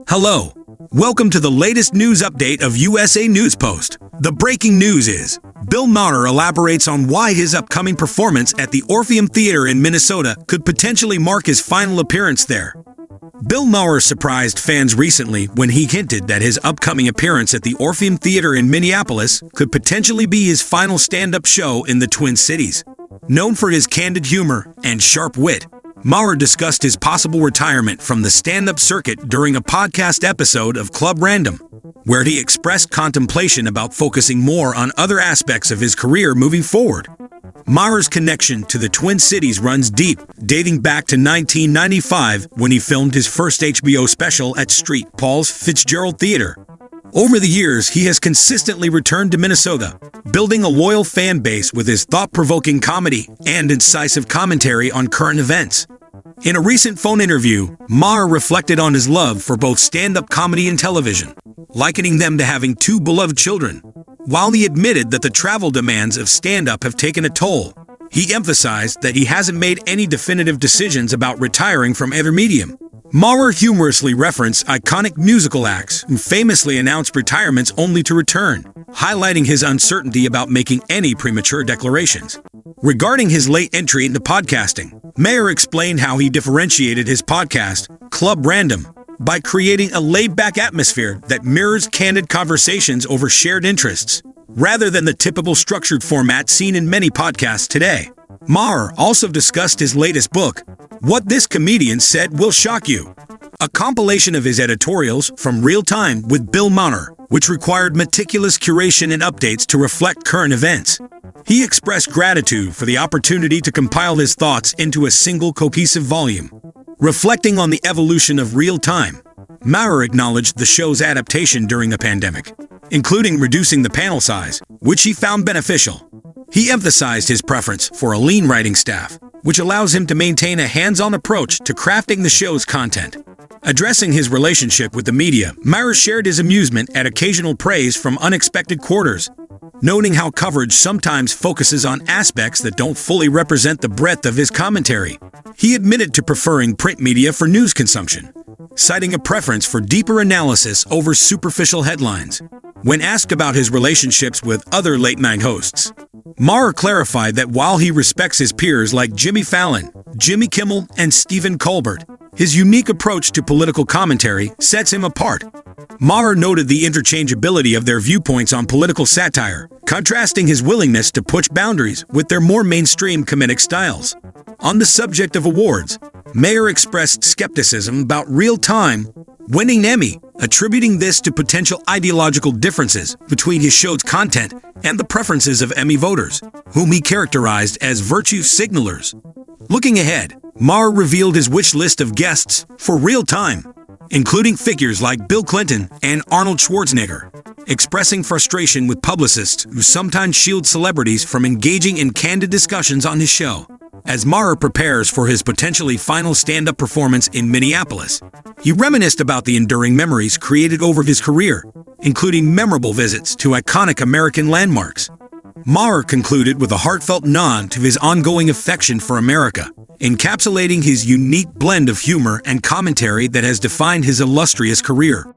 Hello. Welcome to the latest news update of USA News Post. The breaking news is, Bill Maher elaborates on why his upcoming performance at the Orpheum Theatre in Minnesota could potentially mark his final appearance there. Bill Maher surprised fans recently when he hinted that his upcoming appearance at the Orpheum Theatre in Minneapolis could potentially be his final stand-up show in the Twin Cities. Known for his candid humor and sharp wit, Maher discussed his possible retirement from the stand-up circuit during a podcast episode of Club Random, where he expressed contemplation about focusing more on other aspects of his career moving forward. Maher's connection to the Twin Cities runs deep, dating back to 1995 when he filmed his first HBO special at St. Paul's Fitzgerald Theater. Over the years, he has consistently returned to Minnesota, building a loyal fan base with his thought-provoking comedy and incisive commentary on current events. In a recent phone interview, Maher reflected on his love for both stand-up comedy and television, likening them to having two beloved children. While he admitted that the travel demands of stand-up have taken a toll, he emphasized that he hasn't made any definitive decisions about retiring from either medium. Maher humorously referenced iconic musical acts who famously announced retirements only to return, highlighting his uncertainty about making any premature declarations. Regarding his late entry into podcasting, Maher explained how he differentiated his podcast, Club Random, by creating a laid-back atmosphere that mirrors candid conversations over shared interests, rather than the typical structured format seen in many podcasts today. Maher also discussed his latest book, What This Comedian Said Will Shock You, a compilation of his editorials from Real Time with Bill Maher, which required meticulous curation and updates to reflect current events. He expressed gratitude for the opportunity to compile his thoughts into a single cohesive volume. Reflecting on the evolution of Real Time, Maher acknowledged the show's adaptation during the pandemic, including reducing the panel size, which he found beneficial. He emphasized his preference for a lean writing staff, which allows him to maintain a hands-on approach to crafting the show's content. Addressing his relationship with the media, Maher shared his amusement at occasional praise from unexpected quarters, noting how coverage sometimes focuses on aspects that don't fully represent the breadth of his commentary. He admitted to preferring print media for news consumption, citing a preference for deeper analysis over superficial headlines. When asked about his relationships with other late-night hosts, Maher clarified that while he respects his peers like Jimmy Fallon, Jimmy Kimmel, and Stephen Colbert, his unique approach to political commentary sets him apart. Maher noted the interchangeability of their viewpoints on political satire, contrasting his willingness to push boundaries with their more mainstream comedic styles. On the subject of awards, Maher expressed skepticism about Real Time winning an Emmy, attributing this to potential ideological differences between his show's content and the preferences of Emmy voters, whom he characterized as virtue signalers. Looking ahead, Maher revealed his wish list of guests for Real Time, including figures like Bill Clinton and Arnold Schwarzenegger, expressing frustration with publicists who sometimes shield celebrities from engaging in candid discussions on his show. As Maher prepares for his potentially final stand-up performance in Minneapolis, he reminisced about the enduring memories created over his career, including memorable visits to iconic American landmarks. Maher concluded with a heartfelt nod to his ongoing affection for America, encapsulating his unique blend of humor and commentary that has defined his illustrious career.